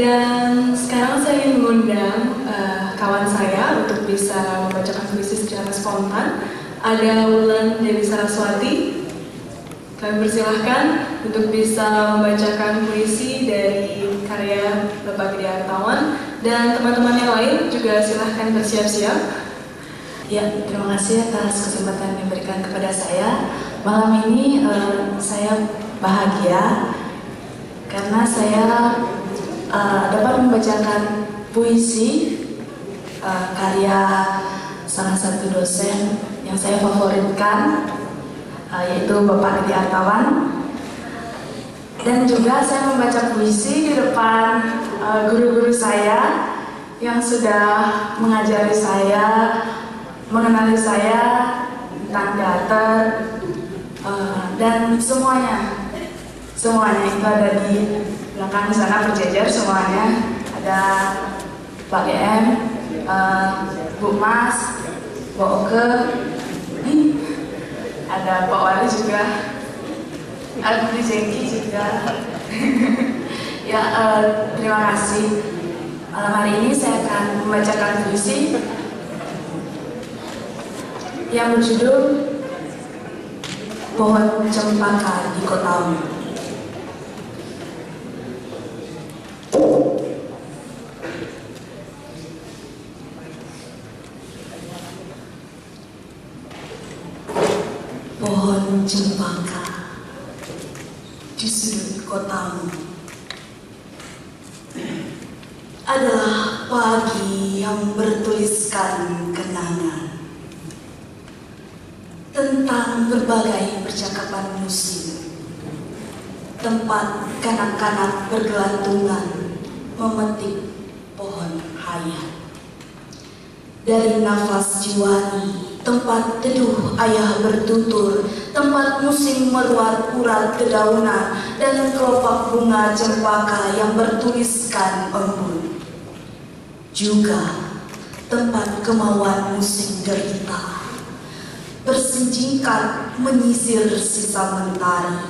Dan sekarang saya ingin mengundang kawan saya untuk bisa membacakan puisi secara spontan. Ada Wulan Dewi Saraswati. Kami persilahkan untuk bisa membacakan puisi dari karya Bapak Gede Artawan, dan teman-teman yang lain juga silahkan bersiap-siap. Ya, terima kasih atas kesempatan yang diberikan kepada saya. Malam ini saya bahagia karena saya dapat membacakan puisi karya salah satu dosen yang saya favoritkan, yaitu Bapak Gede Artawan. Dan juga saya membaca puisi di depan guru-guru saya yang sudah mengajari saya, mengenali saya tentang teater, dan semuanya itu ada di belakang sana berjejer semuanya. Ada Pak GM, Bu Mas, Bu Oke, ada Pak Wali juga, ada Bu Jengki juga. Ya, terima kasih. Malam hari ini saya akan membacakan puisi yang berjudul Pohon Cempaka di Kotamu. Pohon cempaka di sudut kotamu adalah pagi yang bertuliskan kenangan tentang berbagai percakapan musim, tempat kanak-kanak bergelantungan memetik pohon hayat. Dari nafas jiwani, tempat teduh ayah bertutur, tempat musim meruat urat dedaunan, dan kelopak bunga cempaka yang bertuliskan embun. Juga tempat kemauan musim derita, bersenjingkat menyisir sisa mentari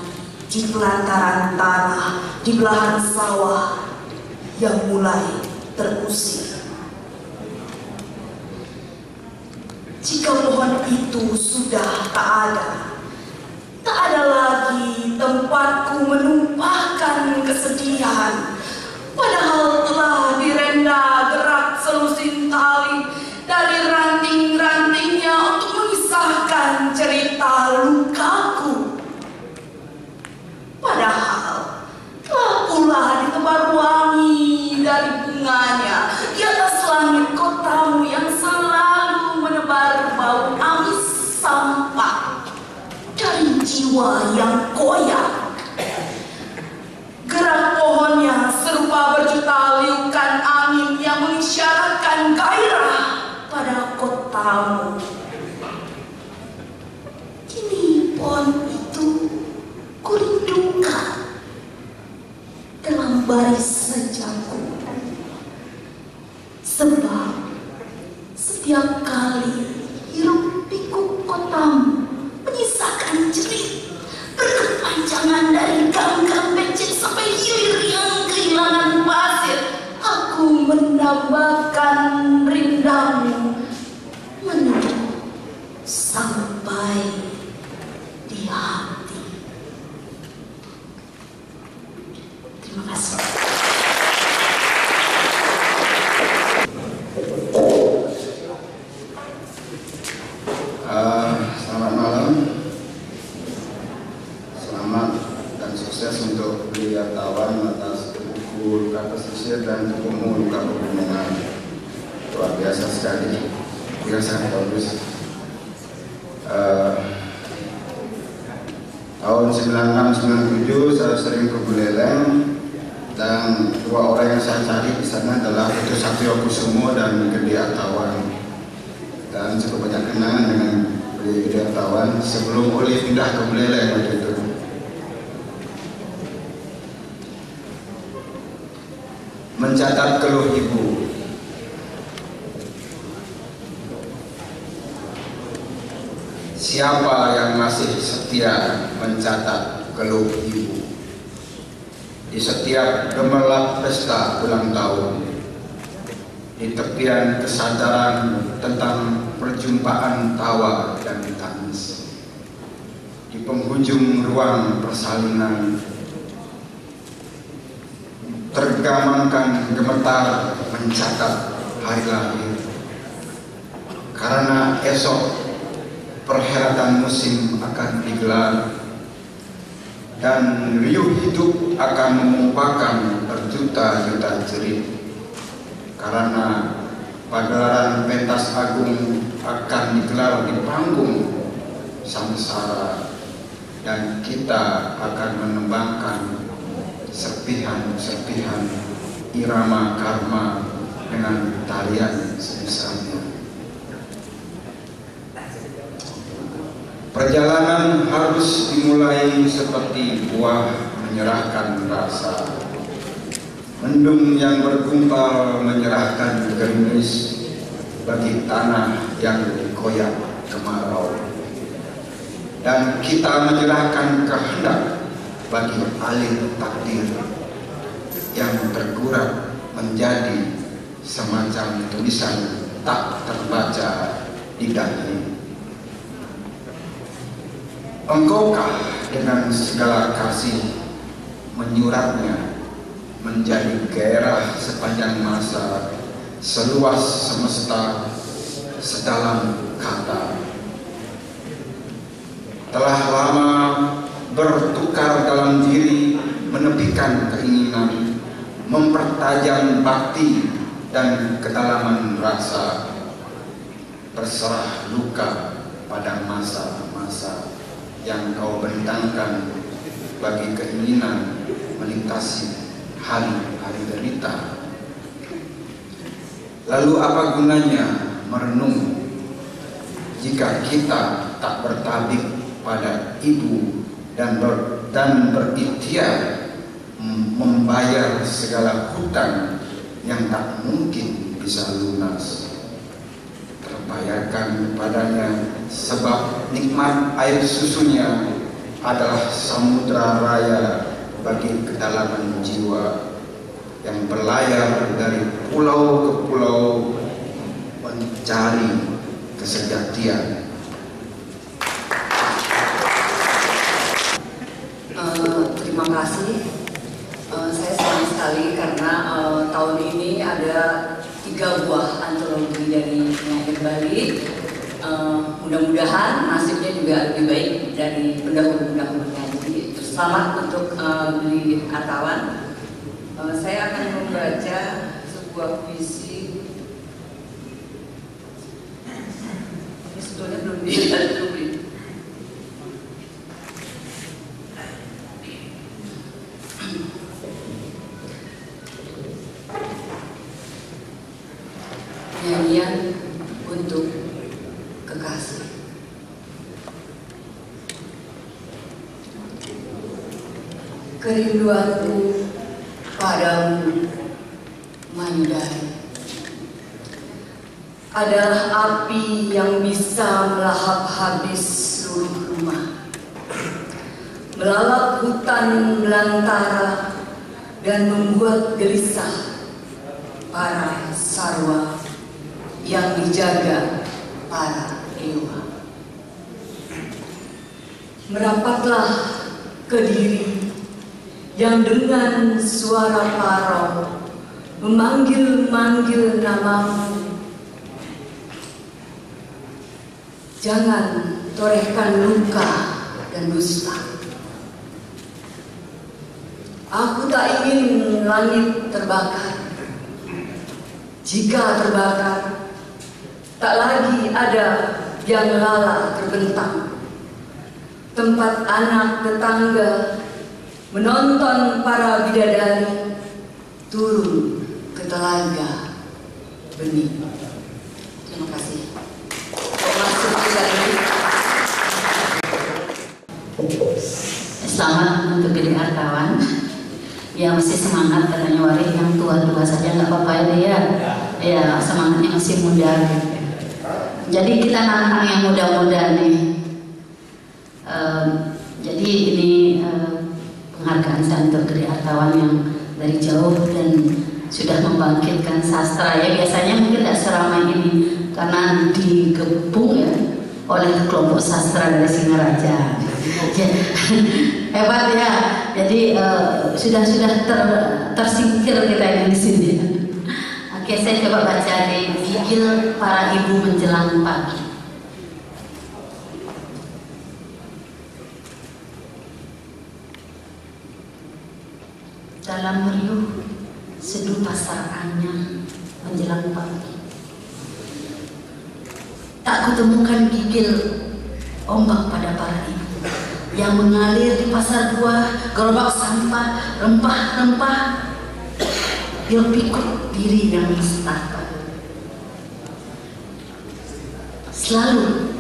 di pelantaran tanah, di belahan sawah yang mulai terusir. Jika pohon itu sudah tak ada lagi tempatku menumpahkan kesedihan, padahal telah direnda gerak selusin tali dari ranting-rantingnya untuk mengisahkan cerita lukaku. Padahal telah pula ditebar wangi dari bunganya di atas langit kotamu yang selalu menebar bau amis sampah dari jiwa yang koyak. Gerak pohonnya serupa berjuta liukan angin yang mengisyaratkan gairah pada kotamu. Kini pohon itu kurindukan dalam baris senjaku, sebab setiap kali hirup pikuk kotamu menyisakan jerit berkepanjangan dari gang-gang becek sampai hilir yang kehilangan pasir. Aku mendambakan rindamu menuju sampai di hati. Terima kasih. Selamat malam. Selamat dan sukses untuk Gede Artawan atas buku Luka Pesisir dan buku Luka Pegunungan. Luar biasa sekali. yang sangat bagus. Tahun 96-97 saya sering ke Buleleng, dan dua orang yang saya cari di sana adalah Putu Satyokusumo dan Gede Artawan. Dan cukup banyak kenangan dengan Gede Artawan sebelum Uli pindah ke Buleleng waktu itu. Mencatat keluh ibu. Siapa yang masih setia mencatat keluh ibu? Di setiap gemerlap pesta ulang tahun, di tepian kesadaran tentang perjumpaan tawa dan tangis, di penghujung ruang persalinan, tergamangkan gemetar mencatat hari lahir. Karena esok perhelatan musim akan digelar, dan riuh hidup akan mengumpulkan berjuta-juta jerit. Karena pagelaran pentas agung akan digelar di panggung samsara, dan kita akan menembangkan serpihan-serpihan irama karma dengan tarian sebesarnya. Perjalanan harus dimulai seperti buah menyerahkan rasa. Mendung yang bergumpal menyerahkan gerimis bagi tanah yang koyak kemarau. Dan kita menyerahkan kehendak bagi alir takdir yang tergurat menjadi semacam tulisan tak terbaca di dahi. Engkaukah dengan segala kasih menyuratnya menjadi gairah sepanjang masa, seluas semesta, sedalam kata. Telah lama bertukar dalam diri, menepikan keinginan, mempertajam bakti dan kedalaman rasa, berserah luka pada masa-masa yang kau bentangkan bagi keinginan melintasi hari-hari derita. Lalu apa gunanya merenung jika kita tak bertabik pada ibu dan berikhtiar membayar segala hutang yang tak mungkin bisa lunas terbayarkan padanya, sebab nikmat air susunya adalah samudra raya bagi kedalaman jiwa yang berlayar dari pulau ke pulau mencari kesejatian. Terima kasih. Saya senang sekali karena tahun ini ada 3 buah antologi dari penyair Bali. Mudah-mudahan nasibnya juga lebih baik dari pendahulu-pendahulunya. Jadi selamat untuk Gede Artawan. Saya akan membaca sebuah puisi. Ini sebetulnya belum dilihat dulu. Nyanyian untuk kekasih. Kerinduanku padamu, Mandai, adalah api yang bisa melahap habis seluruh rumah, melalap hutan belantara dan membuat gelisah para sarwa yang dijaga para dewa. Merapatlah ke diri yang dengan suara parau memanggil-manggil namamu. Jangan torehkan luka dan dusta. Aku tak ingin langit terbakar. Jika terbakar, tak lagi ada yang lala terbentang. Tempat anak tetangga menonton para bidadari turun ke telaga bening. Terima kasih. Selamat untuk Gede Artawan. Ya masih semangat katanya Wari, yang tua-tua saja nggak apa-apa ya. Ya semangatnya masih muda. Jadi kita nantang yang muda-muda nih. Jadi ini penghargaan saya untuk Gede Artawan yang dari jauh dan sudah membangkitkan sastra ya. Biasanya mungkin tidak seramai ini karena digepung ya oleh kelompok sastra dari Singaraja. Hebat ya. Jadi sudah tersingkir kita ini di sini. Oke, saya coba baca di Gigil Para Ibu Menjelang Pagi. Dalam meriuh seduh pasar anyar menjelang pagi, tak kutemukan gigil ombak pada para ibu yang mengalir di pasar buah, gerobak sampah, rempah-rempah, hiruk pikuk diri yang nestapa. Selalu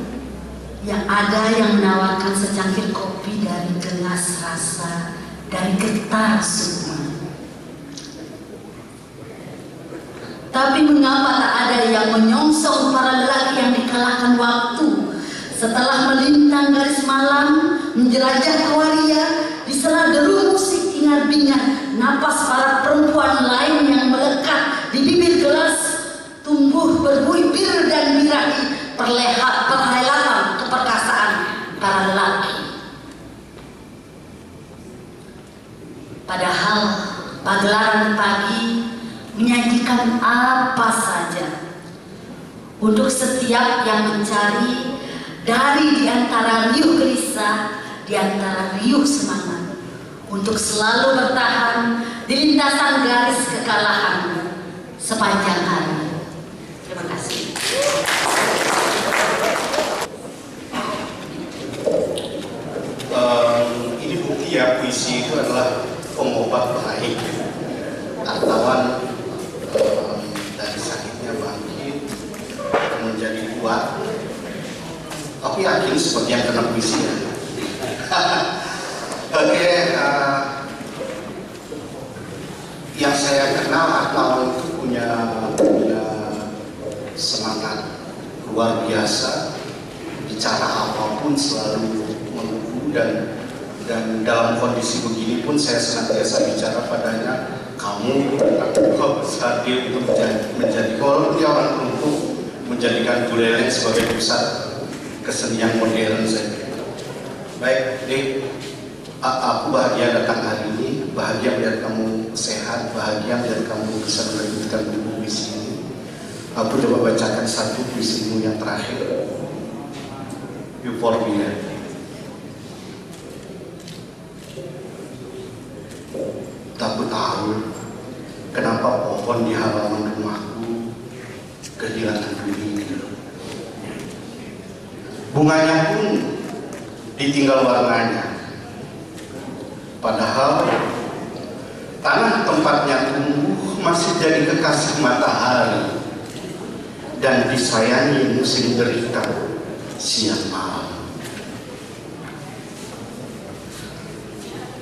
yang ada yang menawarkan secangkir kopi dari gelas rasa, dari getar sukma. Tapi mengapa tak ada yang menyongsong para lelaki yang dikalahkan waktu setelah melintang garis malam, menjelajah kewaria di sela deru musik ingat-ingat napas para perempuan lain yang melekat di bibir gelas, tumbuh berbuih bir dan birahi perhelatan keperkasaan para lelaki. Padahal pagelaran pagi menyajikan apa saja untuk setiap yang mencari, dari di antara riuh gelisah, di antara riuh semangat, untuk selalu bertahan di lintasan garis kekalahan sepanjang hari. Terima kasih. Ini bukti ya, puisi itu adalah pengobat baik. Artawan dari sakitnya bangkit menjadi kuat. Aku yakin seperti yang kena puisi ya. Oke, yang saya kenal Artawan itu punya semangat luar biasa. Bicara apapun selalu menguku, dan dalam kondisi begini pun saya senantiasa bicara padanya, kamu hadir untuk menjadi walaupun dia orang untuk menjadikan Buleleng sebagai pusat kesenian modern saya. Baik, Dek, aku bahagia datang hari ini, bahagia melihat kamu sehat, bahagia melihat kamu bisa melanjutkan buku puisi ini. Aku coba bacakan satu puisimu yang terakhir, Euphoria. Tak tahu kenapa pohon di halaman rumahku kehilangan duri. Bunganya pun ditinggal warnanya. Padahal tanah tempatnya tumbuh masih jadi kekasih matahari dan disayangi musim derita siang malam.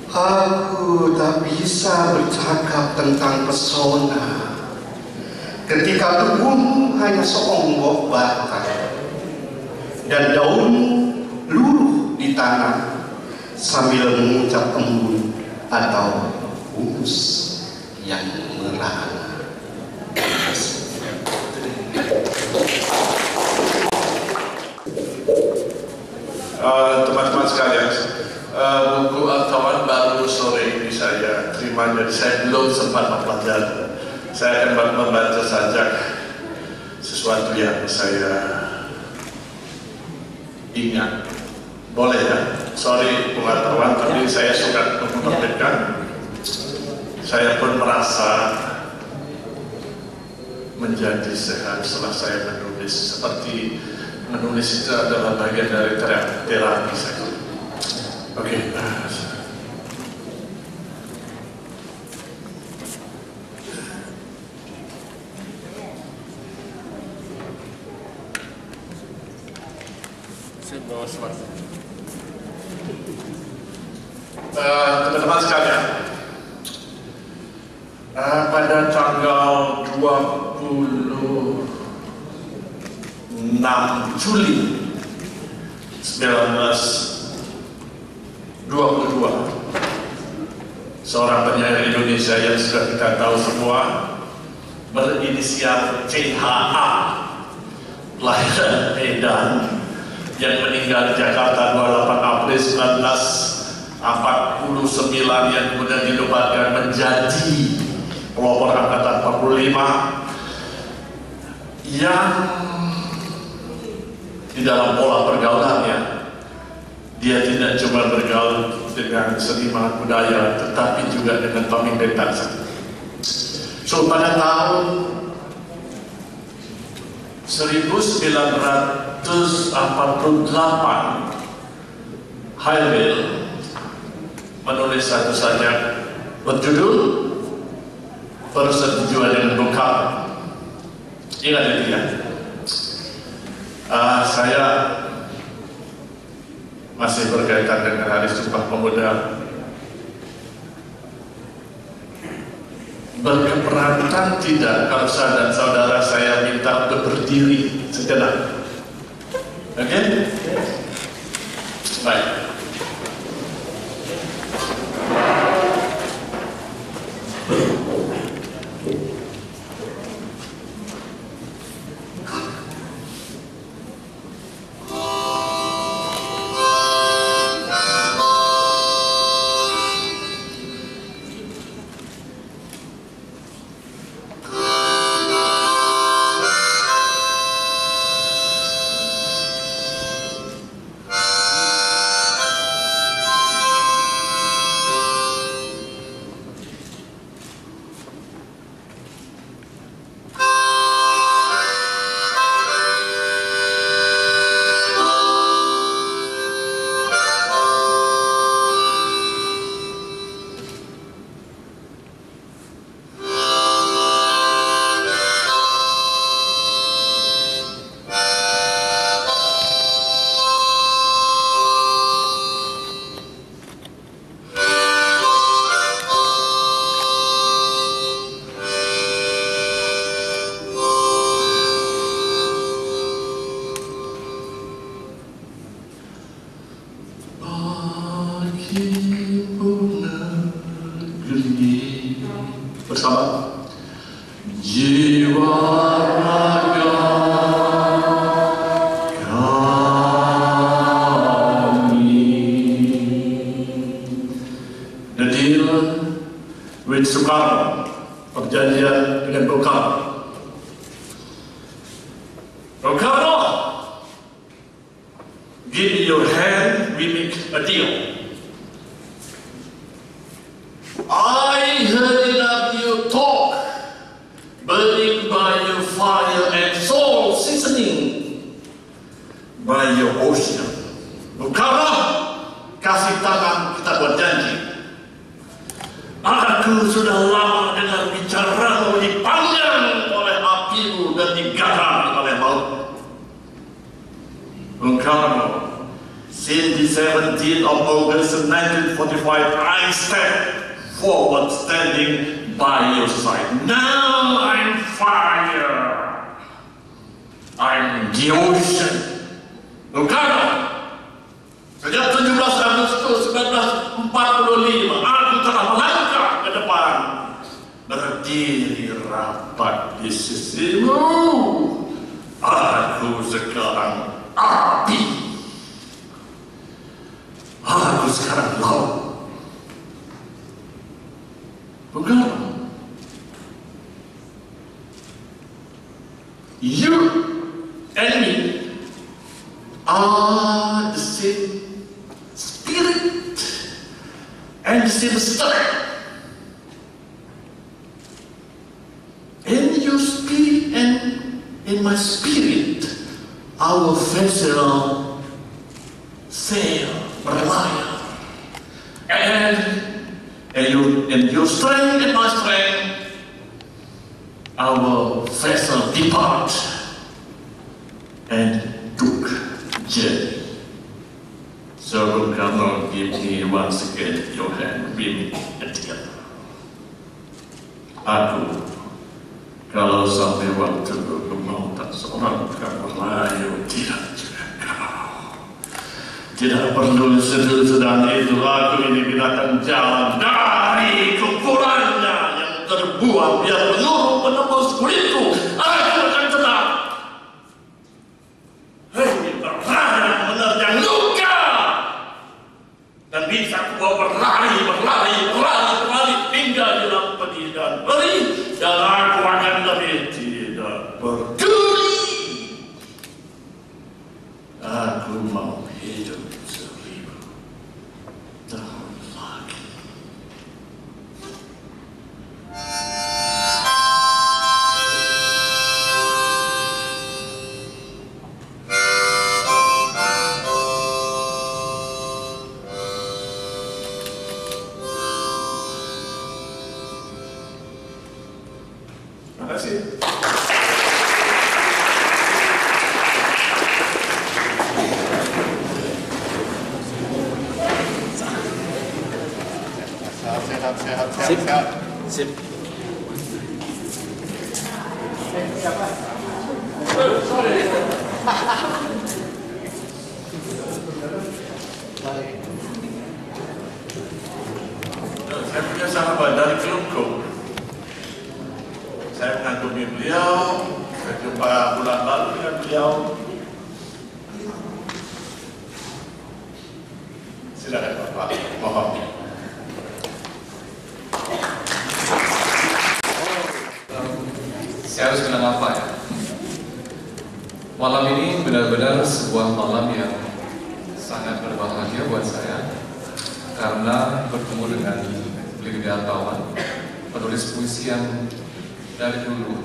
Aku tak bisa bercakap tentang pesona ketika tubuhmu hanya seonggok batang dan daunmu luruh di tanah sambil mengucap embun atau humus yang merana. Teman-teman sekalian, buku Artawan baru sore ini saya terima, jadi saya belum sempat mempelajari. Saya akan membaca saja sesuatu yang saya ingat. Boleh ya? Sorry Bung Artawan, tapi saya suka menerbitkan. Saya pun merasa menjadi sehat setelah saya menulis, seperti menulis itu adalah bagian dari terapi saya. Oke. Teman-teman sekalian, pada tanggal 26 Juli 1922, seorang penyair Indonesia yang sudah kita tahu semua berinisial CHA, lahiran Medan, yang meninggal di Jakarta 28 April 1949, yang kemudian dinobatkan menjadi pelopor angkatan 45, yang di dalam pola pergaulannya dia tidak cuma bergaul dengan seniman budaya, tetapi juga dengan pemimpin bangsa. So pada tahun 1948, Hairil menulis satu sajak berjudul Persetujuan dengan Bung Karno. Ingat itu ya? Saya masih berkaitan dengan Hari Sumpah Pemuda. Berkeberatan tidak kalau saya dan saudara saya minta untuk berdiri sejenak? Oke? Baik. Bersama jiwa raga kami. The deal with Soekarno, perjanjian dengan Bung Karno. Bung Karno, give me your hand, we make a deal. I heard enough you talk, burning by your fire and soul seasoning by your ocean. Bung Karno, kasih tangan, kita buat janji. Aku sudah lama dengar bicaramu dipanggang oleh apimu dan digarang oleh laut. Bung Karno, since the 17th of August 1945, I stand forward, standing by your side. Now I'm fire. I'm the ocean. Bung Karno, sejak 17 Agustus 1945, aku telah melangkah ke depan, berdiri rapat di sisimu. Aku sekarang api. Aku sekarang laut. Bung Karno, you and me are the same spirit and the same strength. In your spirit and in my spirit our vessel sail berlayar, and in your strength and my strength, our vessel depart and took journey. So come on, give me once again your hand, be together. Aku, kalau sampai waktu mau tak seorang kamu layu, tidak perlu sedang itu. Aku ini binatang jalan dari kuburannya yang terbuang biar peluruh menembus kulitku. Aku akan tetap. Hei, berlari menerjang luka dan bisa kuat berlari hingga dalam pedih dan perih, dan aku akan lebih tidak peduli. Aku mau hidup 1000 tahun lagi. Terima kasih. Sip. Saya punya sahabat dari Kelungkung. Saya mengagumi beliau. Saya jumpa bulan lalu dengan beliau. Silakan Bapak, mohon. Saya harus bilang apa ya? Malam ini benar-benar sebuah malam yang sangat berbahagia buat saya, karena bertemu dengan Lydia Artawan, penulis puisi yang dari dulu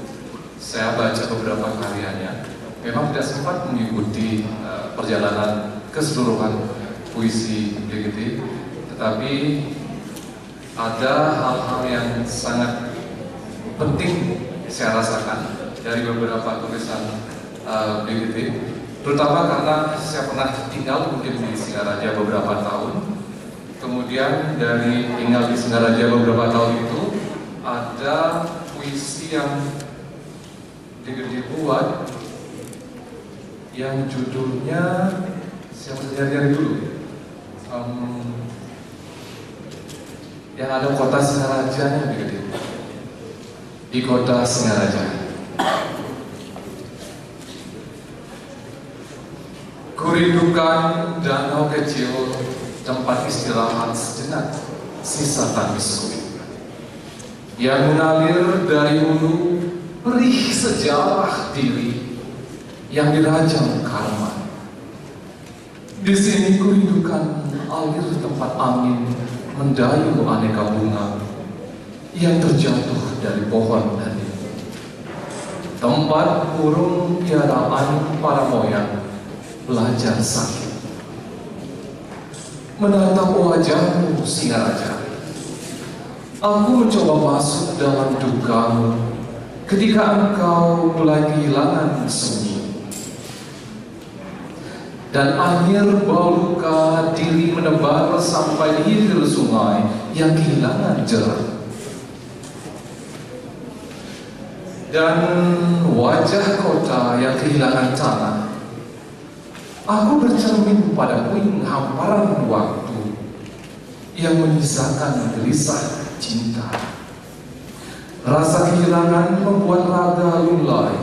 saya baca beberapa karyanya. Memang tidak sempat mengikuti perjalanan keseluruhan puisi Lydia, tetapi ada hal-hal yang sangat penting saya rasakan dari beberapa tulisan Lydia, terutama karena saya pernah tinggal mungkin di Singaraja beberapa tahun. Kemudian dari tinggal di Singaraja beberapa tahun itu ada puisi yang Lydia buat yang judulnya, saya mesti cari dulu, yang ada kota Singarajanya Lydia. Di kota Singaraja, kurindukan danau kecil, tempat istirahat sejenak, sisa tangisku yang mengalir dari hulu, perih sejarah diri yang dirajang karma. Di sini kurindukan alir tempat angin mendayu aneka bunga yang terjatuh dari pohon tadi. Tempat burung piaraan para moyang belajar sakit. Menatap wajahmu Singaraja, aku mencoba masuk dalam dukamu ketika engkau mulai kehilangan sunyi. Dan air bau luka diri menebar sampai hilir sungai yang kehilangan jerat. Dan wajah kota yang kehilangan tanah, aku bercermin pada puing hamparan waktu yang menyisakan gelisah cinta. Rasa kehilangan membuat raga lulai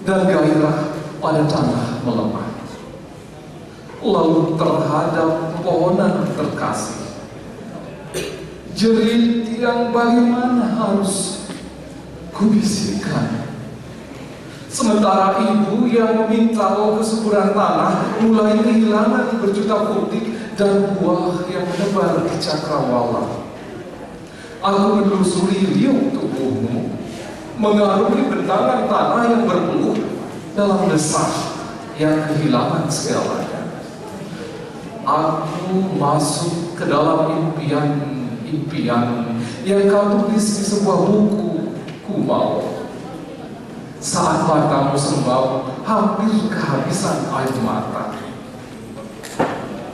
dan gairah pada tanah melemah. Lalu terhadap pohonan terkasih, jerit yang bagaimana harus kubisikkan. Sementara ibu yang meminta kesuburan tanah mulai kehilangan berjuta putik dan buah yang menebar di cakrawala. Aku menelusuri liuk tubuhmu, mengarungi bentangan tanah yang berpeluh dalam desah yang kehilangan segalanya. Aku masuk ke dalam impian-impian yang kau tulis di sebuah buku kumal. Saat matamu sembab, hampir kehabisan air mata.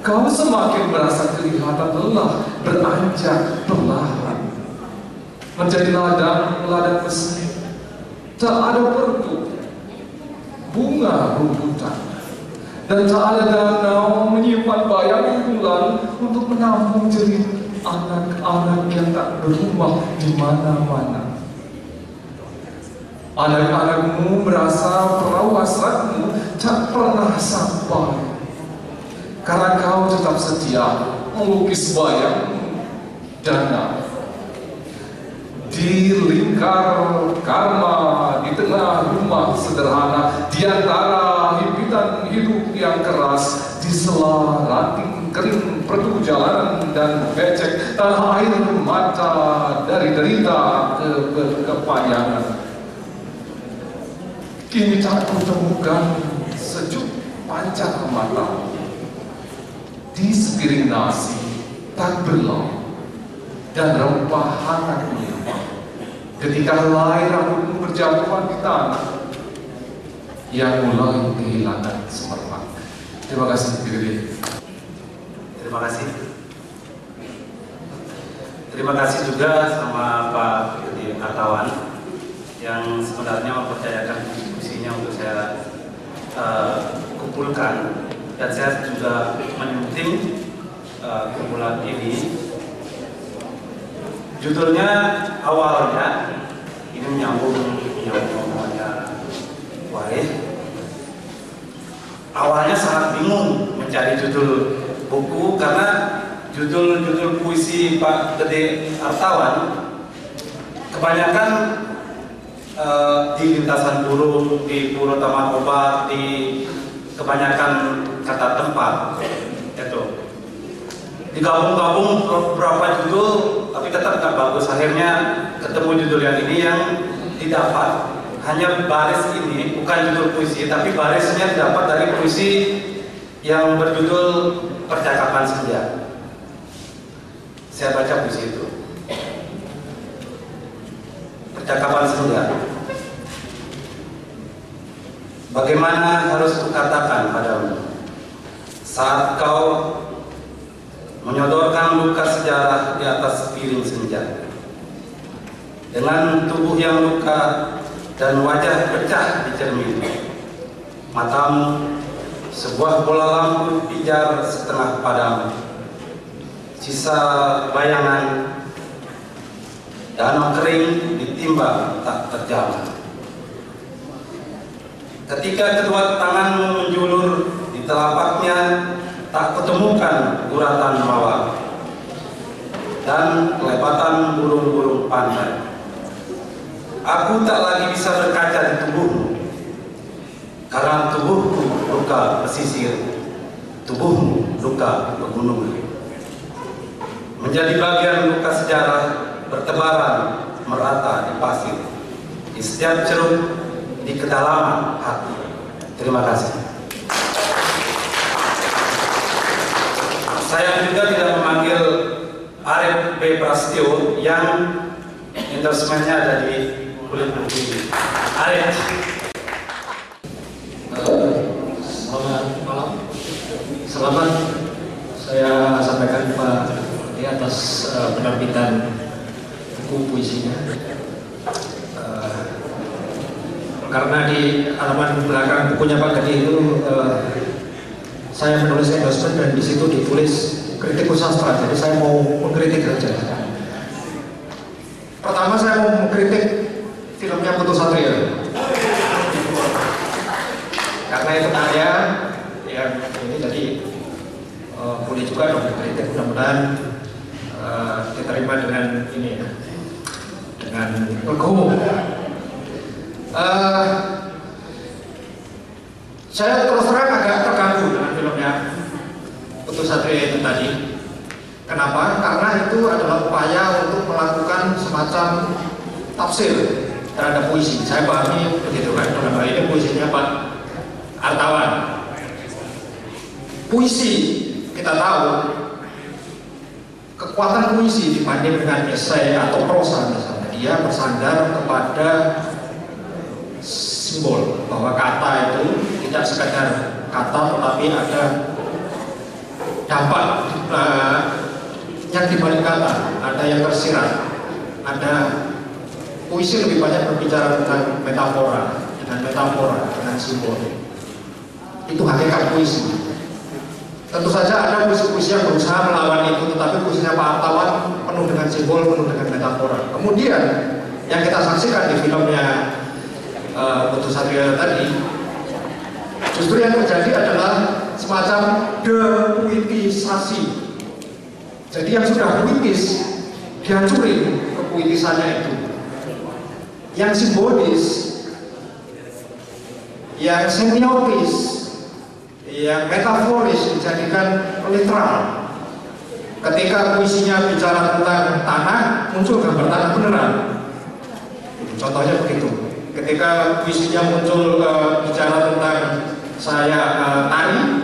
Kau semakin merasa kelihatan lelah, beranjak perlahan menjadi ladang mesin. Tak ada perdu, bunga rumputan, dan tak ada danau menyimpan bayang bulan untuk menampung jerit anak-anak yang tak berumah di mana-mana. Anak-anakmu merasa perahu hasratmu tak pernah sampai, karena kau tetap setia melukis bayang danau di lingkar karma, di tengah rumah sederhana, di antara himpitan hidup yang keras, di sela ranting kering perdu jalanan dan becek, tanah air mata dari derita ke kepanjangan. Kini tak kutemukan sejuk pancar mata di sepiring nasi tak berlauk dan rempah hangat menyimpang. Ketika helai rambutmu berjatuhan di tanah yang mulai kehilangan semerbak. Terima kasih, Gede. Terima kasih. Terima kasih juga sama Pak Gede Artawan yang sebenarnya mempercayakan diskusinya untuk saya kumpulkan, dan saya juga menyunting kumpulan ini. Judulnya awalnya ini menyambung omongannya Waris. Awalnya sangat bingung mencari judul buku karena judul puisi Pak Gede Artawan kebanyakan di lintasan burung, di Puro Taman Obat, di kebanyakan kata tempat itu. Digabung-gabung beberapa judul, tapi tetap nggak bagus. Akhirnya ketemu judul yang ini yang didapat hanya baris ini, bukan judul puisi, tapi barisnya didapat dari puisi yang berjudul Percakapan Senja. Saya baca puisi itu. Percakapan Senja. Bagaimana harus kukatakan padamu saat kau menyodorkan luka sejarah di atas sepiring senja, dengan tubuh yang luka dan wajah pecah di cermin. Matamu sebuah bola lampu pijar setengah padam, sisa bayangan danau kering ditimbang tak terjamah. Ketika kedua tanganmu menjulur di telapaknya, tak kutemukan guratan mawar dan kelebatan burung-burung pantai. Aku tak lagi bisa berkaca di tubuhmu, karena tubuhku luka pesisir, tubuhmu luka pegunungan. Menjadi bagian luka sejarah bertebaran merata di pasir, di setiap ceruk, di kedalaman hati. Terima kasih. Saya juga tidak memanggil Arif B. Prasetyo yang endorsement-nya ada di kulit putih. Arif. Selamat malam. Selamat saya sampaikan Pak di atas penerbitan buku puisinya. Karena di halaman belakang bukunya Pak Gede itu saya menulis endorsement dan di situ ditulis kritikus sastra, jadi saya mau mengkritik saja. Pertama saya mau mengkritik filmnya Putu Satria, karena itu karya yang ini, jadi boleh juga dong dikritik, mudah-mudahan diterima dengan ini ya, dengan legowo. Saya terus terang agak terganggu dengan filmnya Putu Satria itu tadi. Kenapa? Karena itu adalah upaya untuk melakukan semacam tafsir terhadap puisi. Saya pahami begitu kan, dalam hal ini puisinya Pak Artawan. puisi kita tahu kekuatan puisi dibanding dengan esai atau prosa misalnya, dia bersandar kepada simbol, bahwa kata itu tidak sekedar kata tetapi ada dampak yang dibalik kata, ada yang tersirat, ada puisi lebih banyak berbicara tentang metafora, dengan simbol. Itu hakikat puisi. Tentu saja ada puisi-puisi yang berusaha melawan itu, tetapi puisinya Pak Artawan penuh dengan simbol, penuh dengan metafora. Kemudian yang kita saksikan di filmnya Putu Satria tadi, justru yang terjadi adalah semacam depuitisasi. Jadi yang sudah puitis dihancurin kepuitisannya itu. Yang simbolis, yang semiotis, yang metaforis dijadikan literal. Ketika puisinya bicara tentang tanah, muncul gambar tanah beneran. Contohnya begitu. Ketika puisinya muncul bicara tentang saya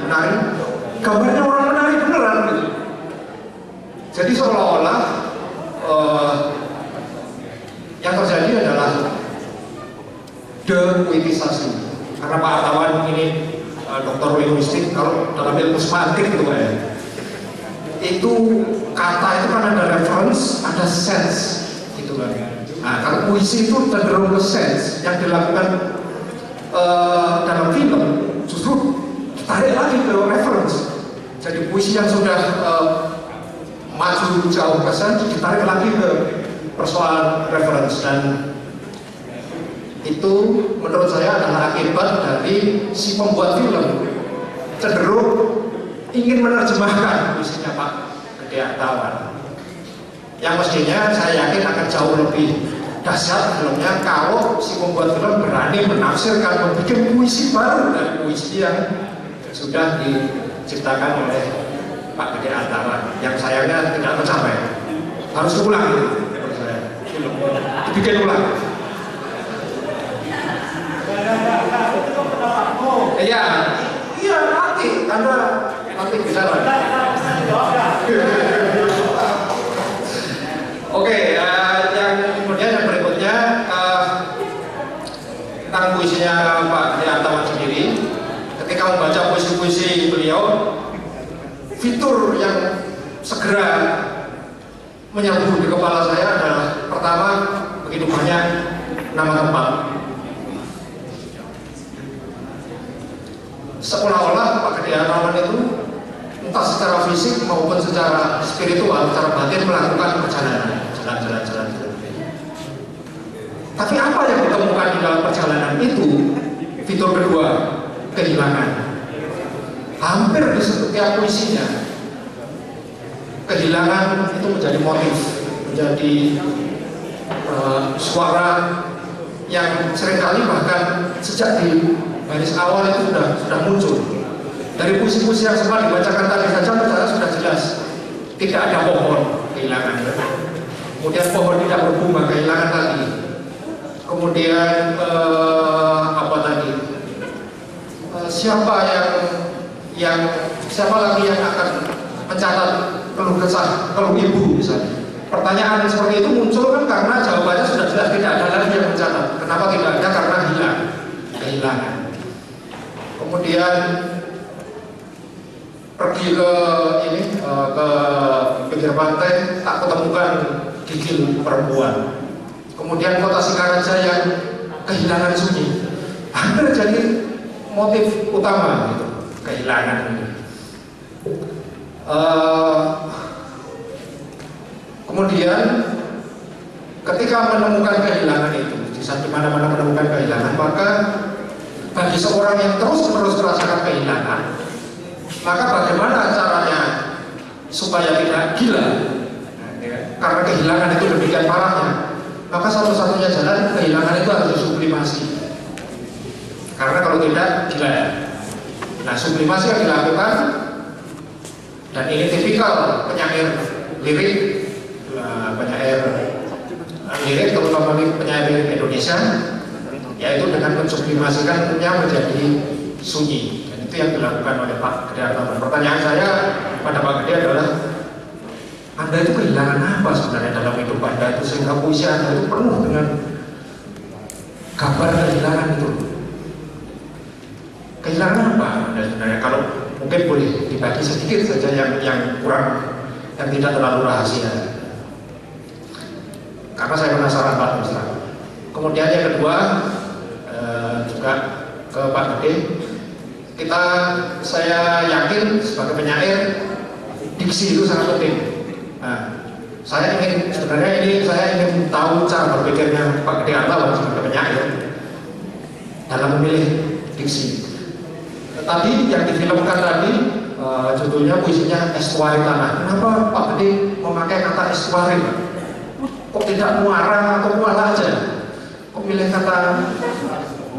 menari, gambarnya orang menari beneran gitu. Jadi seolah-olah yang terjadi adalah depuitisasi. Karena Pak Artawan ini dokter linguistik, kalau dalam ilmu semantik gitu ya, itu kata itu kan ada reference, ada sense gitu kan. Nah, kalau puisi itu cenderung ke sense, yang dilakukan dalam film justru ditarik lagi ke reference. Jadi puisi yang sudah maju jauh ke sense ditarik lagi ke persoalan reference, dan itu menurut saya adalah akibat dari si pembuat film cenderung ingin menerjemahkan puisinya Pak Gede Artawan, yang mestinya saya yakin akan jauh lebih dahsyat filmnya kalau si pembuat film berani menafsirkan, membuat puisi baru dari puisi yang sudah diciptakan oleh Pak Gede Artawan, yang sayangnya tidak tercapai. Harus diulang itu menurut saya, film dibikin ulang. Iya nanti Anda nanti bicara. Oke, yang kemudian yang berikutnya tentang puisinya Pak Gede Artawan sendiri. Ketika membaca puisi-puisi beliau, fitur yang segera menyambut di kepala saya adalah pertama, begitu banyak nama tempat. Seolah-olah Pak Gede Artawan itu entah secara fisik maupun secara spiritual, secara batin melakukan perjalanan, jalan. Tapi apa yang ditemukan di dalam perjalanan itu? Fitur kedua, kehilangan. Hampir di setiap puisinya, kehilangan itu menjadi motif, menjadi suara yang seringkali bahkan sejak di garis awal itu sudah muncul. Dari puisi-puisi yang sempat dibacakan tadi saja saya sudah jelas tidak ada pohon, kehilangan. Kemudian pohon tidak berbunga, kehilangan lagi. Kemudian apa tadi? Siapa lagi yang akan mencatat keluh kesah, keluh ibu misalnya? Pertanyaan seperti itu muncul kan karena jawabannya sudah jelas, tidak ada lagi yang mencatat. Kenapa tidak ada? Karena kehilangan. Kemudian pergi ke pinggir pantai, tak ketemukan gigil perempuan. Kemudian kota Singaraja yang kehilangan sunyi, hampir jadi motif utama gitu, kehilangan. Kemudian ketika menemukan kehilangan itu, di saat mana-mana menemukan kehilangan, maka bagi seorang yang terus-menerus merasakan kehilangan, maka bagaimana caranya supaya tidak gila? Karena kehilangan itu demikian parahnya, maka satu-satunya jalan kehilangan itu harus sublimasi. Karena kalau tidak gila. Nah, sublimasi yang dilakukan, dan ini tipikal penyair lirik, terutama penyair lirik Indonesia, yaitu dengan mensublimasikannya menjadi sunyi. Dan Itu yang dilakukan oleh Pak Gede Artawan. Pertanyaan saya pada Pak Gede adalah, Anda itu kehilangan apa sebenarnya dalam hidup Anda itu sehingga puisi Anda itu penuh dengan gambar kehilangan itu? Kehilangan apa Anda sebenarnya? Kalau mungkin boleh dibagi sedikit saja yang kurang, yang tidak terlalu rahasia. Karena saya penasaran Pak Ustaz. Kemudian yang kedua juga ke Pak Gede. Saya yakin sebagai penyair diksi itu sangat penting. Nah, saya ingin tahu cara berpikirnya Pak Gede Artawan sebagai penyair dalam memilih diksi. Tadi yang difilmkan tadi judulnya puisinya Estuari Tanah. Kenapa Pak Gede memakai kata estuari? Kok tidak muara atau muara aja? Kok pilih kata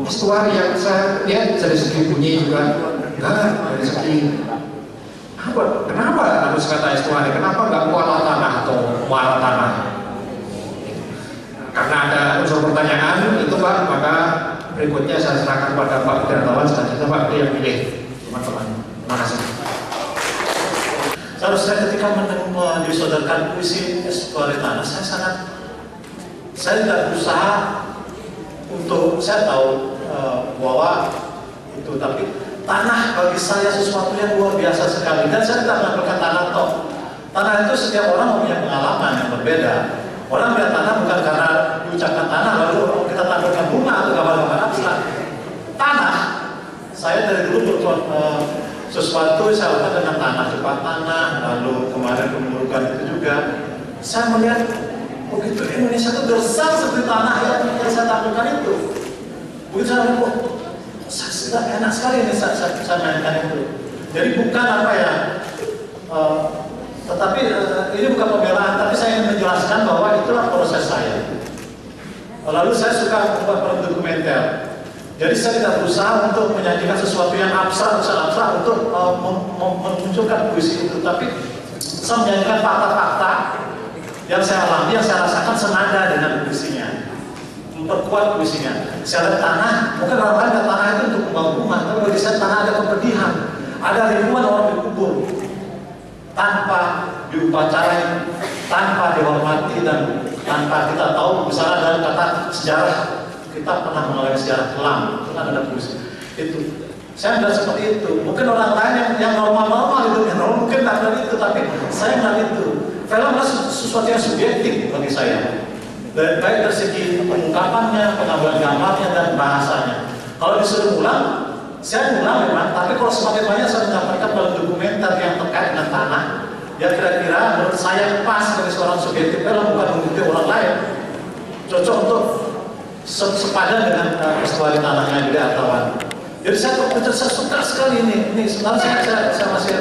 estuari yang saya lihat dari segi bunyi juga enggak, dari segi apa? Kenapa harus kata estuari? Kenapa enggak muara tanah atau muara tanah? Karena ada unsur pertanyaan itu Pak, maka berikutnya saya serahkan pada Pak Gede Artawan. Selanjutnya Pak Gede yang pilih, teman-teman. Terima kasih. Seharusnya ketika disodorkan puisi Estuari Tanah, saya tidak berusaha untuk, saya tahu bahwa itu, tapi tanah bagi saya sesuatu yang luar biasa sekali, dan saya tidak menampilkan tanah toh. Tanah itu setiap orang mempunyai pengalaman yang berbeda. Orang melihat tanah bukan karena diucapkan tanah lalu kita tampilkan bunga atau gambar-gambar abstrak. Tanah, saya dari dulu sesuatu saya lakukan dengan tanah, cepat tanah, lalu kemarin kemurukan itu juga. Saya melihat begitu Indonesia itu gersang seperti tanah yang saya tampilkan itu. Begitu saya melihat, saya enak sekali ini saya mainkan itu. Jadi bukan apa ya, tetapi ini bukan pembelaan, tapi saya ingin menjelaskan bahwa itulah proses saya. Lalu saya suka membuat film dokumenter. Jadi saya tidak berusaha untuk menyajikan sesuatu yang abstrak untuk memunculkan puisi itu, tapi saya menyajikan fakta-fakta yang saya alami, yang saya rasakan senada dengan puisinya, memperkuat puisinya. Saya lihat tanah, mungkin orang lain lihat tanah itu untuk membangun rumah, tapi bagi saya tanah ada kepedihan, ada ribuan orang dikubur tanpa diupacarai, tanpa dihormati, dan tanpa kita tahu. Misalnya dalam kata sejarah, kita pernah mengalami sejarah kelam, itu kan ada puisi itu. Saya melihat seperti itu. Mungkin orang lain yang normal-normal itu, mungkin tak ada itu, tapi saya melihat itu. Film adalah sesuatu yang subjektif bagi saya, baik dari segi pengungkapannya, pengambilan gambarnya, dan bahasanya. Kalau disuruh ulang, saya ulang memang, tapi kalau semakin banyak saya menyampaikan dalam dokumenter yang terkait dengan tanah, ya kira-kira menurut saya pas sebagai seorang subjektif film, bukan mengikuti orang lain, cocok untuk sepadan dengan Estuari Tanahnya Gede Artawan. Jadi saya suka sekali ini. Sebenarnya saya masih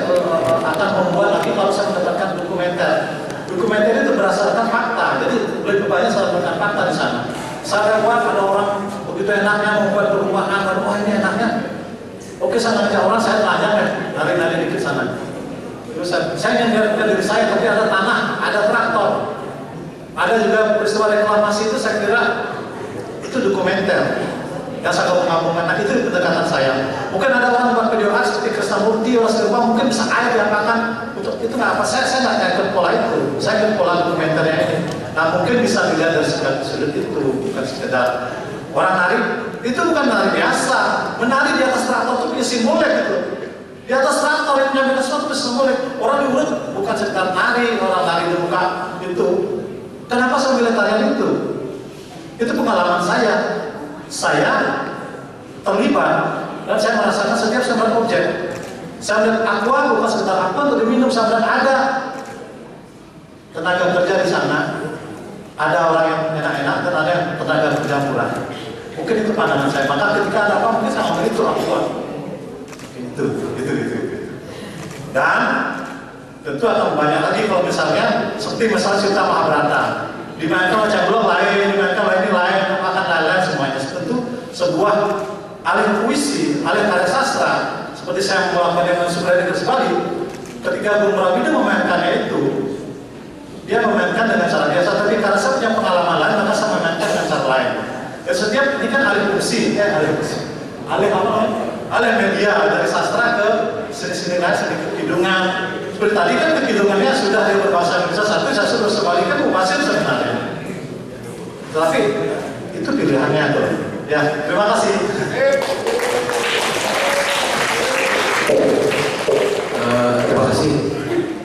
akan membuat lagi kalau saya mendapatkan dokumenter. Dokumenter itu berdasarkan fakta. Jadi lebih banyak saya mendapatkan fakta di sana. Saya lewat ada orang begitu enaknya membuat perumahan, dan wah ini enaknya. Oke, saya ngajak orang, saya tanya nari-nari dikit sana. Terus saya ingin lihat diri saya, tapi ada tanah, ada traktor, ada juga peristiwa reklamasi itu. Saya kira itu dokumenter yang saya pengampungan. Nah, itu pendekatan saya. Mungkin ada orang buat video art seperti Krisnamurti, orang Sirpa, mungkin bisa ayat diapakan untuk itu nggak apa. Saya nggak ikut pola itu. Saya ikut pola dokumenternya ini. Nah, mungkin bisa dilihat dari sudut itu, bukan sekedar orang nari. Itu bukan nari biasa. Menari di atas traktor itu punya simbolik itu. Di atas traktor yang menyampaikan sesuatu itu simbolik. Orang diurut bukan sekedar nari, orang nari di muka itu. Kenapa saya milih tarian itu? Itu pengalaman saya. Saya terlibat dan saya merasakan setiap saya melihat objek. Saya melihat aqua, bukan sekedar aqua untuk diminum. Saya melihat ada tenaga kerja di sana, ada orang yang enak-enak dan ada yang tenaga kerja murah. Mungkin itu pandangan saya. Maka ketika ada apa, mungkin saya ambil itu aqua. Itu. Dan tentu akan banyak lagi kalau misalnya seperti misalnya Sita Mahabharata. Dimainkan macam belum lain, dimainkan lain, akan lain-lain semuanya. Tentu sebuah alih puisi, alih karya sastra, seperti saya melakukan dengan Subrani Gersbali. Ketika Bung Ramida memainkannya itu, dia memainkan dengan cara biasa, tapi karena saya punya pengalaman lain, maka saya memainkan dengan cara lain. Dan setiap ini kan alih puisi, alih apa? Alih media dari sastra istilah sedikit kidungan. Seperti tadi kan kekidungannya sudah di berbahasa Indonesia satu, saya suruh sebaliknya mubasir sebenarnya. Tapi itu pilihannya tuh. Ya, terima kasih. Terima kasih.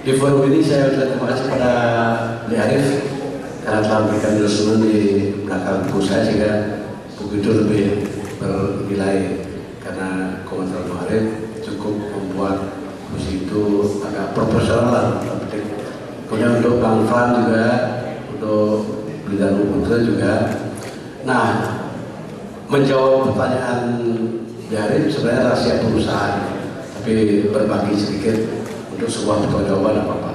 Di forum ini saya terima kasih pada Bli Arif karena telah memberikan dosen di belakang buku saya sehingga buku itu lebih bernilai karena komentar Bli Arif cukup membuat buku itu agak proporsional lah. Kemudian untuk Bang Fran juga, untuk Bli Danu Putra juga. Nah, menjawab pertanyaan Bli Arif sebenarnya rahasia perusahaan, tapi berbagi sedikit untuk sebuah pertanggungjawaban apa-apa.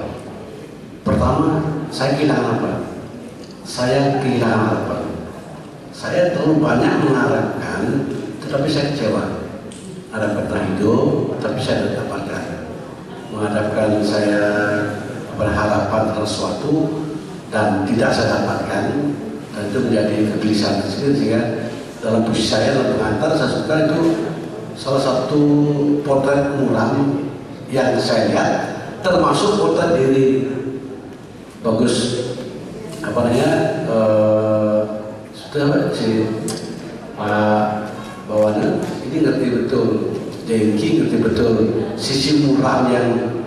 Pertama, saya kehilangan apa? Saya kehilangan apa? Saya terlalu banyak mengharapkan, tetapi saya kecewa. Ada pernah hidup, tapi saya tidak dapatkan. Menghadapkan saya berharapan terhadap sesuatu dan tidak saya dapatkan, dan itu menjadi kegelisahan tersendiri. Sehingga dalam posisi saya dalam pengantar, saya suka itu salah satu potret muram yang saya lihat, termasuk potret diri bagus apa namanya sudah si Pak Bawana ini ngerti betul, Dengki ngerti betul sisi muram yang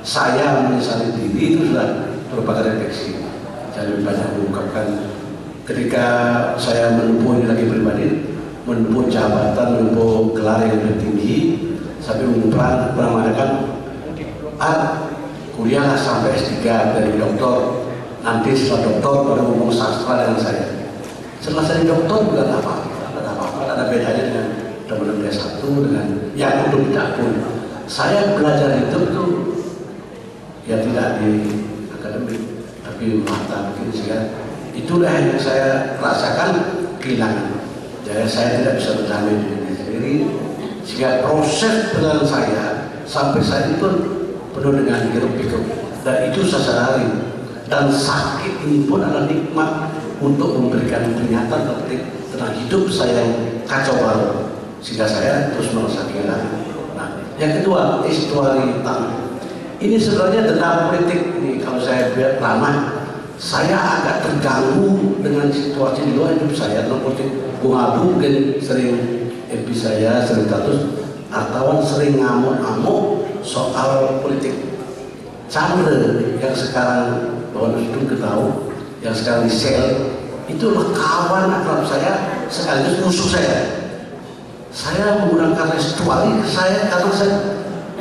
saya menyesali diri itu sudah merupakan refleksi. Saya lebih banyak mengungkapkan ketika saya menempuh ini lagi pribadi, menempuh jabatan, menempuh gelar yang lebih tinggi, sampai pernah mengatakan kuliah sampai S3 dari doktor, nanti setelah doktor baru ngomong sastra dengan saya. Setelah saya doktor bukan apa-apa, ada bedanya dengan teman-teman S1 dengan yang untuk tidak pun. Saya belajar hidup itu ya tidak di akademik, tapi mata mungkin sehingga itulah yang saya rasakan kehilangan. Jadi saya tidak bisa berjamin diri sendiri, sehingga proses perjalanan saya sampai saat itu penuh dengan hiruk-pikuk, dan itu saya sadari. Dan sakit ini pun adalah nikmat untuk memberikan peringatan tentang hidup saya yang kacau balau, sehingga saya terus merasa kehilangan. Nah, yang kedua, histori hitam. Ini sebenarnya dendam politik ini. Kalau saya ramah, saya agak terganggu dengan situasi di luar hidup saya dalam politik. Bung Abu mungkin sering MP saya sering status atau sering ngamuk-ngamuk soal politik. Chandra yang sekarang bahwa itu ketahui, yang sekarang di sel itu kawan akrab saya sekaligus musuh saya. Saya menggunakan restuari saya karena saya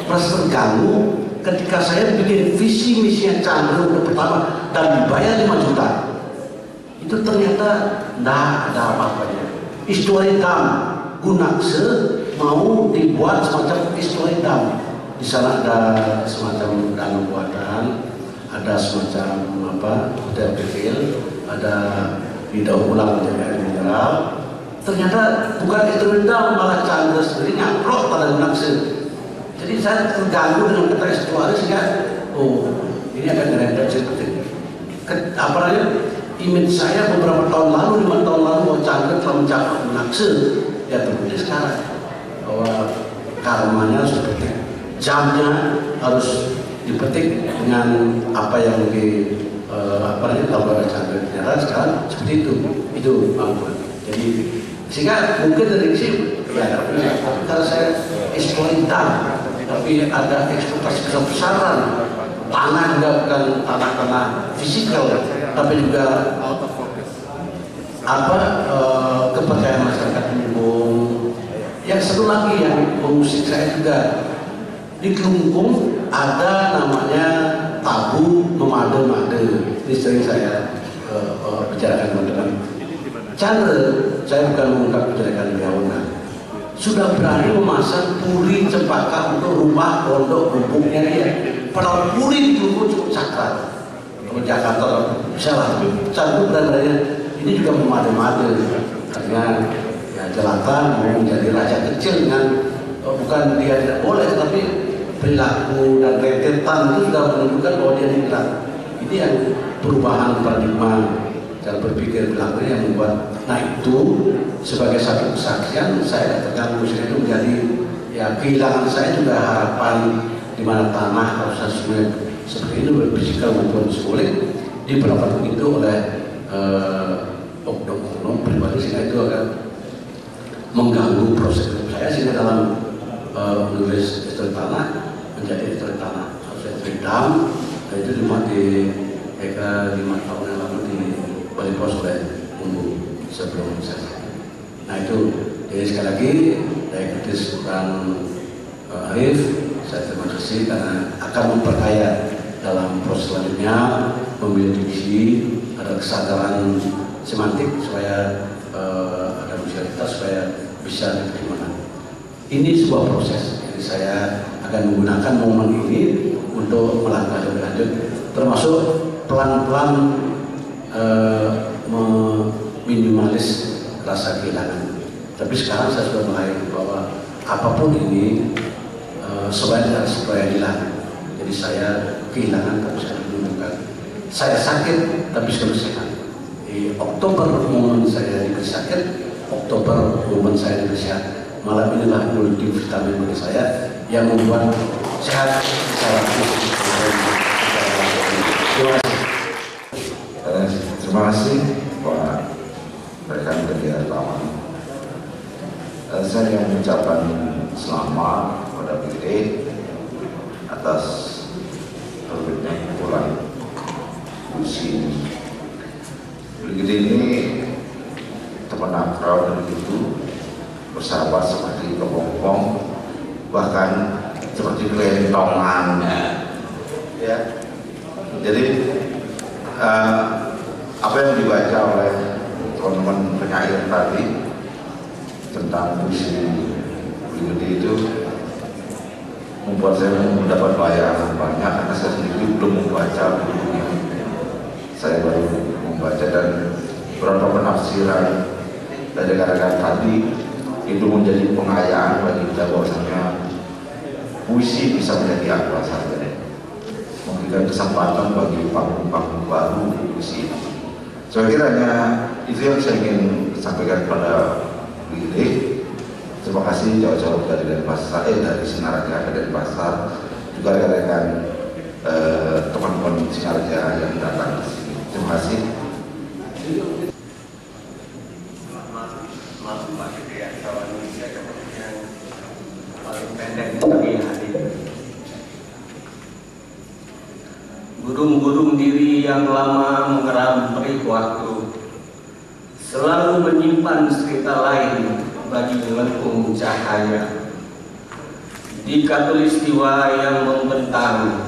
merasa terganggu ketika saya bikin visi misinya Chandra untuk pertama dan dibayar 5 juta. Itu ternyata tidak ada apa-apanya. Histori dam Gunakse mau dibuat semacam histori dam. Di sana ada semacam danau buatan, ada semacam hotel kecil, ada di daun ulang menjadi air mineral. Ternyata bukan histori dam, malah Chandra sendiri nyaplok pada Gunakse. Jadi saya terganggu dengan kata histori sehingga ini akan ngerempet seperti apa namanya, image saya beberapa tahun lalu, 5 tahun lalu bahwa Chandra telah mencapai Gunakse, ya terbukti sekarang bahwa karmanya harus dipetik, jamnya harus dipetik dengan apa yang dilakukan oleh Chandra. Ternyata sekarang seperti itu mampu. Jadi sehingga mungkin dari sini ya, tapi kalau saya eksploitan, tapi ada eksploitasi besar-besaran. Tanah juga bukan tanah-tanah fisikal, tapi juga kepercayaan masyarakat umum. Yang satu lagi yang mengusik saya juga di Kelungkung ada namanya tabu memade-made. Ini sering saya bicarakan dengan Chandra. Saya bukan mengungkap kejelekan beliau, sudah berani memasang puri cempaka untuk rumah pondok gubuknya dia. Padahal puri di Kelungkung cukup sakral. Kalau Jakarta bisa lah, Chandra berani ini juga memade-made. Artinya ya jelata mau menjadi raja kecil dengan bukan dia tidak boleh, tapi perilaku dan rentetan itu sudah menunjukkan bahwa dia tidak. Ini yang perubahan paradigma cara berpikir perilaku yang membuat. Nah itu sebagai satu kesaksian saya terganggu itu menjadi ya kehilangan saya juga harapan di mana tanah kalau saya seperti itu berfisikal maupun simbolik diperlakukan begitu oleh oknum pribadi, sehingga itu akan mengganggu proses hidup saya, sehingga dalam menulis histori tanah menjadi histori tanah saya hitam. Itu di 5 tahun yang lalu di Bali Pos oleh Umbu sebelum saya. Nah itu, jadi sekali lagi saya kritis bukan Arif, saya terima kasih karena akan memperkaya dalam proses selanjutnya, memilih diksi, ada kesadaran semantik supaya ada musikalitas supaya bisa diterima. Ini sebuah proses, jadi saya akan menggunakan momen ini untuk melangkah lebih lanjut, termasuk pelan-pelan meminimalis rasa kehilangan. Tapi sekarang saya sudah mulai bahwa apapun ini supaya hilang. Jadi saya kehilangan tapi saya menemukan. Saya sakit tapi saya sehat. Di Oktober momen saya diberi sakit, Oktober momen saya diberi sehat. Malam inilah multivitamin bagi saya yang membuat sehat secara fisik. Terima kasih Pak rekan kerja Taman. Saya ingin mengucapkan selamat kepada BD atas terbitnya kumpulan puisi ini. BD ini teman akrab dan itu bersahabat seperti kepompong, bahkan seperti kelentongan. Ya. Jadi apa yang dibaca oleh teman-teman penyair tadi tentang puisi Gede itu membuat saya mendapat bayangan banyak, karena saya sendiri belum membaca bukunya. Saya baru membaca dan beberapa penafsiran dari rekan-rekan tadi itu menjadi pengayaan bagi kita bahwasanya puisi bisa menjadi apa saja, memberikan kesempatan bagi panggung-panggung baru di puisi ini. Saya kiranya itu yang saya ingin sampaikan kepada Billy. Terima kasih jauh-jauh dari Denpasar, dari Singaraja, dari Pasar, juga rekan-rekan teman-teman Singaraja yang datang ke sini. Terima kasih. Maaf Pak Gede, kawan Indonesia yang paling pendek tapi hadir. Gudung-gudung diri yang lama mengeram perih waktu, selalu menyimpan cerita lain bagi melengkung cahaya. Di katulistiwa yang membentang,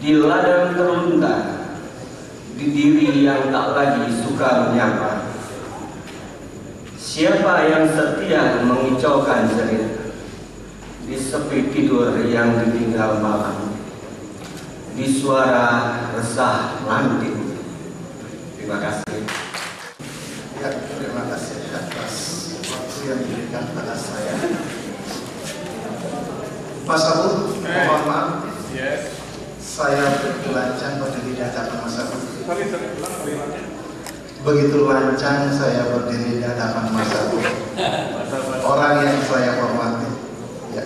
di ladang terlunta, di diri yang tak lagi suka menyapa. Siapa yang setia mengicaukan cerita di sepi tidur yang ditinggal malam, di suara resah lanting. Terima kasih. Ya, terima kasih atas waktu yang diberikan pada saya. Mas Abu, mohon maaf. Yes. Saya begitu lancang berdiri di hadapan Mas Abu. Begitu lancang saya berdiri di hadapan Mas Abu. Orang yang saya hormati. Ya.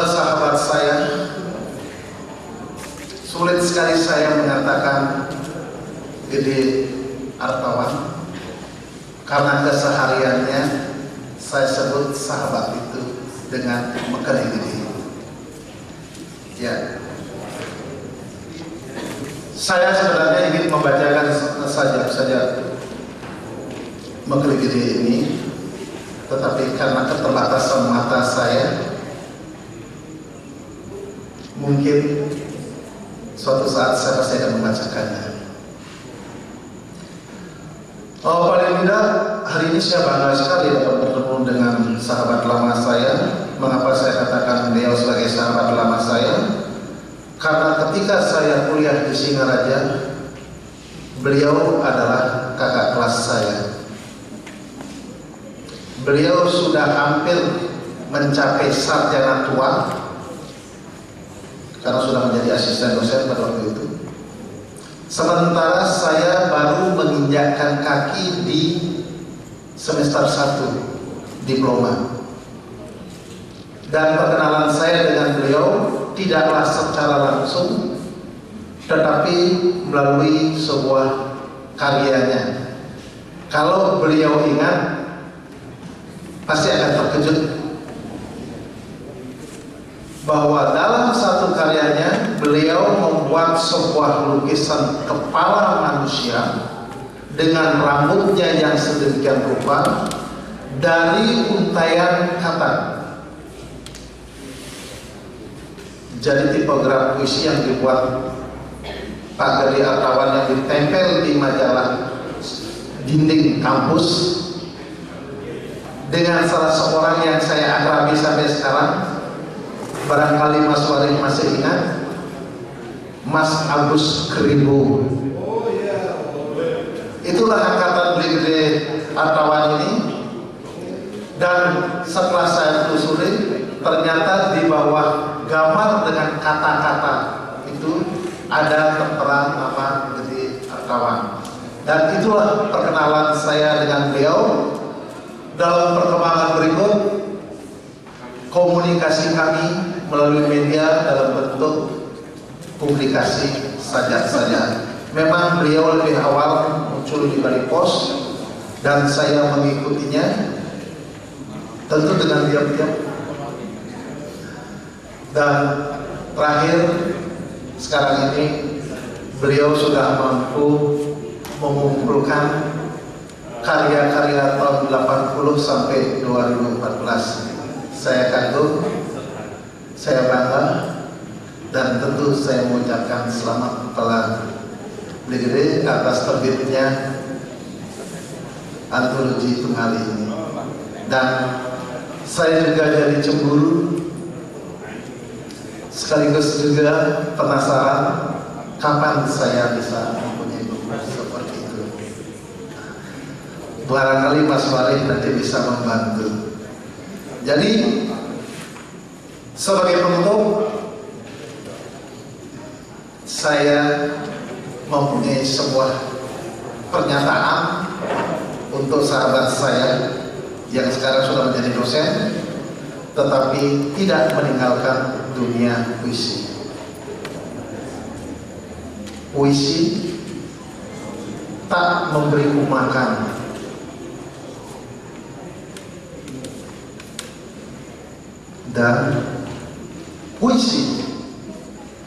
Sahabat saya, sulit sekali saya mengatakan Gede Artawan karena kesehariannya saya sebut sahabat itu dengan Mekeli Gede. Ya, saya sebenarnya ingin membacakan saja Mekeli Gede ini, tetapi karena keterbatasan mata saya, mungkin suatu saat saya pasti akan membacakannya. Paling tidak hari ini saya bangga sekali dapat bertemu dengan sahabat lama saya. Mengapa saya katakan beliau sebagai sahabat lama saya? Karena ketika saya kuliah di Singaraja, beliau adalah kakak kelas saya. Beliau sudah hampir mencapai sarjana tua karena sudah menjadi asisten dosen pada waktu itu. Sementara saya baru menginjakkan kaki di semester 1 diploma. dan perkenalan saya dengan beliau tidaklah secara langsung, tetapi melalui sebuah karyanya. Kalau beliau ingat, pasti akan terkejut bahwa dalam satu karyanya beliau membuat sebuah lukisan kepala manusia dengan rambutnya yang sedemikian rupa dari untaian kata. Jadi tipografi puisi yang dibuat Pak Gede Artawan yang ditempel di majalah dinding kampus dengan salah seorang yang saya akrabi sampai sekarang, barangkali Mas Warid masih ingat, Mas Agus Keribu. Itulah angkatan Gede Artawan ini. Dan setelah saya telusuri, ternyata di bawah gambar dengan kata-kata itu ada tertera nama Gede Artawan. Dan itulah perkenalan saya dengan beliau. Dalam perkembangan berikut, komunikasi kami melalui media dalam bentuk publikasi saja. Memang beliau lebih awal muncul di Bali Pos dan saya mengikutinya, tentu dengan diam-diam. Dan terakhir sekarang ini beliau sudah mampu mengumpulkan karya-karya tahun 80 sampai 2014. Saya kagum, saya bangga, dan tentu saya mengucapkan selamat kepada Gede atas terbitnya antologi tunggal ini. Dan saya juga jadi cemburu, sekaligus juga penasaran kapan saya bisa mempunyai buku seperti itu. Barangkali Mas Warid nanti bisa membantu. Jadi sebagai penutup, saya mempunyai sebuah pernyataan untuk sahabat saya yang sekarang sudah menjadi dosen, tetapi tidak meninggalkan dunia puisi. Puisi tak memberiku makan, dan puisi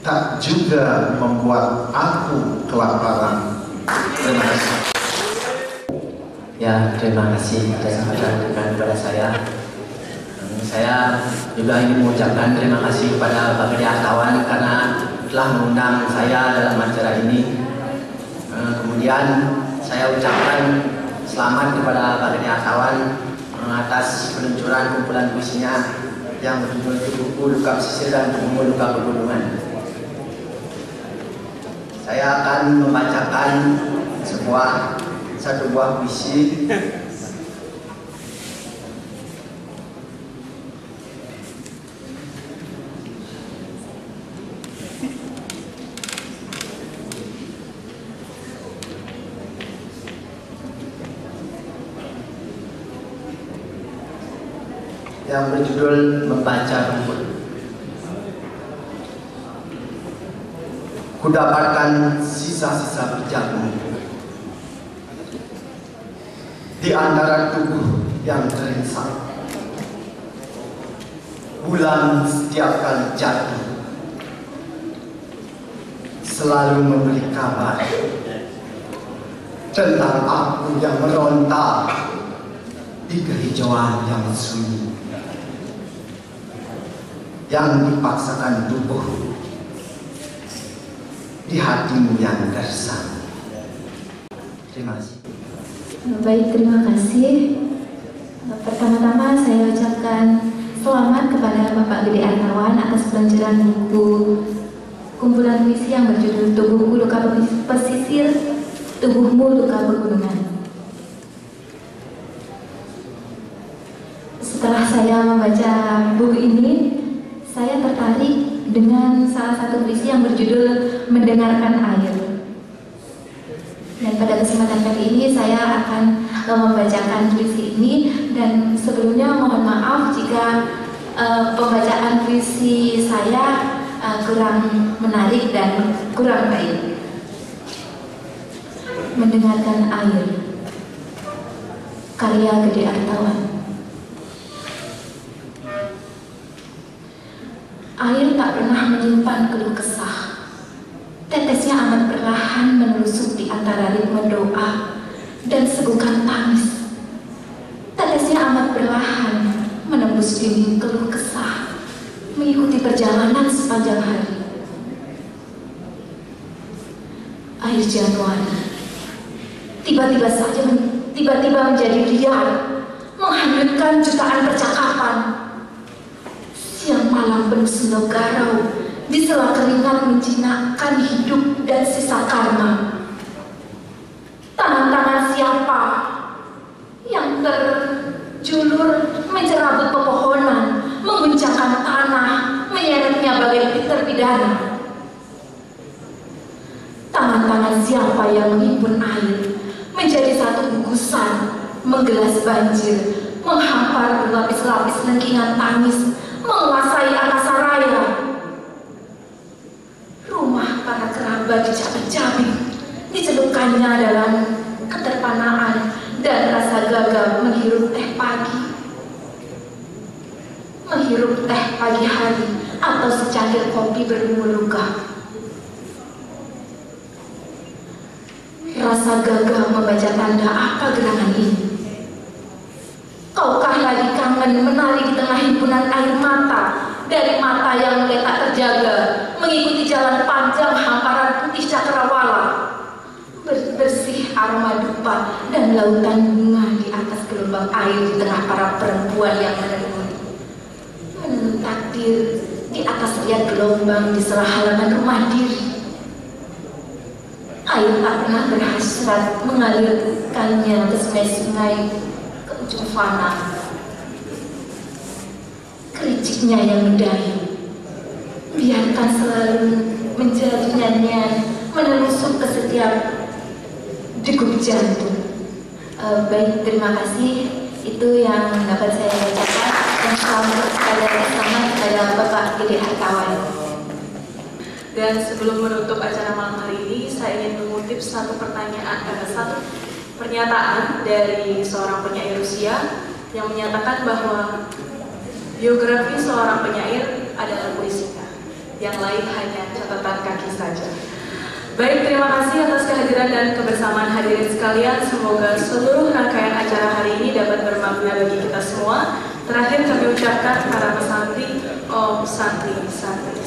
tak juga membuat aku kelaparan. Terima kasih. Ya, terima kasih atas sambutan kepada saya. Saya juga ingin mengucapkan terima kasih kepada Pak Gede Artawan karena telah mengundang saya dalam acara ini. Kemudian saya ucapkan selamat kepada Pak Gede Artawan atas peluncuran kumpulan puisinya yang berjudul Tubuhku Luka Pesisir dan Tubuhmu Luka Pegunungan. Saya akan membacakan satu buah puisi yang berjudul Membaca Rumput. Kudapatkan sisa-sisa pijakmu di antara tubuh yang teringsang. Bulan setiap kali jatuh selalu memberi kabar tentang aku yang meronta di kehijauan yang sunyi, yang dipaksakan tubuh di hatimu yang gersang. Terima kasih. Baik, terima kasih. Pertama-tama saya ucapkan selamat kepada Bapak Gede Artawan atas peluncuran buku kumpulan puisi yang berjudul Tubuhku Luka Pesisir, Tubuhmu Luka Pegunungan. Setelah saya membaca buku ini, saya tertarik dengan salah satu puisi yang berjudul Mendengarkan Air. Dan pada kesempatan kali ini saya akan membacakan puisi ini, dan sebelumnya mohon maaf jika pembacaan puisi saya kurang menarik dan kurang baik. Mendengarkan Air, karya Gede Artawan. Air tak pernah menyimpan keluh kesah. Tetesnya amat perlahan menelusup di antara ritme doa dan segukan tangis. Tetesnya amat perlahan menembus dinding keluh kesah, mengikuti perjalanan sepanjang hari. Air Januari tiba-tiba menjadi liar, menghanyutkan jutaan percakapan. Siang malam penuh senda garau, di sela keringat menjinakkan hidup dan sisa karma. Tangan-tangan siapa yang terjulur mencerabut pepohonan, mengguncangkan tanah, menyeretnya bagai terpidana. Tangan-tangan siapa yang menghimpun air menjadi satu gugusan, menggelas banjir, menghampar berlapis-lapis lengkingan tangis, menguasai angkasa raya. Rumah para kerabat dicabik-cabik, dicelupkannya dalam keterpanaan dan rasa gagal menghirup teh pagi. Menghirup teh pagi hari atau secangkir kopi berbumbu luka. Rasa gagal membaca tanda apa gerangan ini. Kaukah lagi kangen menari di tengah himpunan air mata, dari mata yang mulai tak terjaga, mengikuti jalan panjang hamparan putih cakrawala, bersih aroma dupa dan lautan bunga di atas gelombang air di tengah para perempuan yang menenun takdir di atas riak gelombang di sela halaman rumah diri. Air tak pernah berhasrat mengalirkannya ke sungai-sungai ke ujung fana. Kericiknya yang mendayu, biarkan selalu menjadi nyanyian menelusup ke setiap degup jantung. Baik, terima kasih. Itu yang dapat saya bacakan, dan selamat kepada Bapak Gede Artawan. Dan sebelum menutup acara malam hari ini, saya ingin mengutip satu pernyataan dari seorang penyair Rusia yang menyatakan bahwa biografi seorang penyair adalah puisinya, yang lain hanya catatan kaki saja. Baik, terima kasih atas kehadiran dan kebersamaan hadirin sekalian. Semoga seluruh rangkaian acara hari ini dapat bermakna bagi kita semua. Terakhir kami ucapkan para pesantri, Om Santi Santi.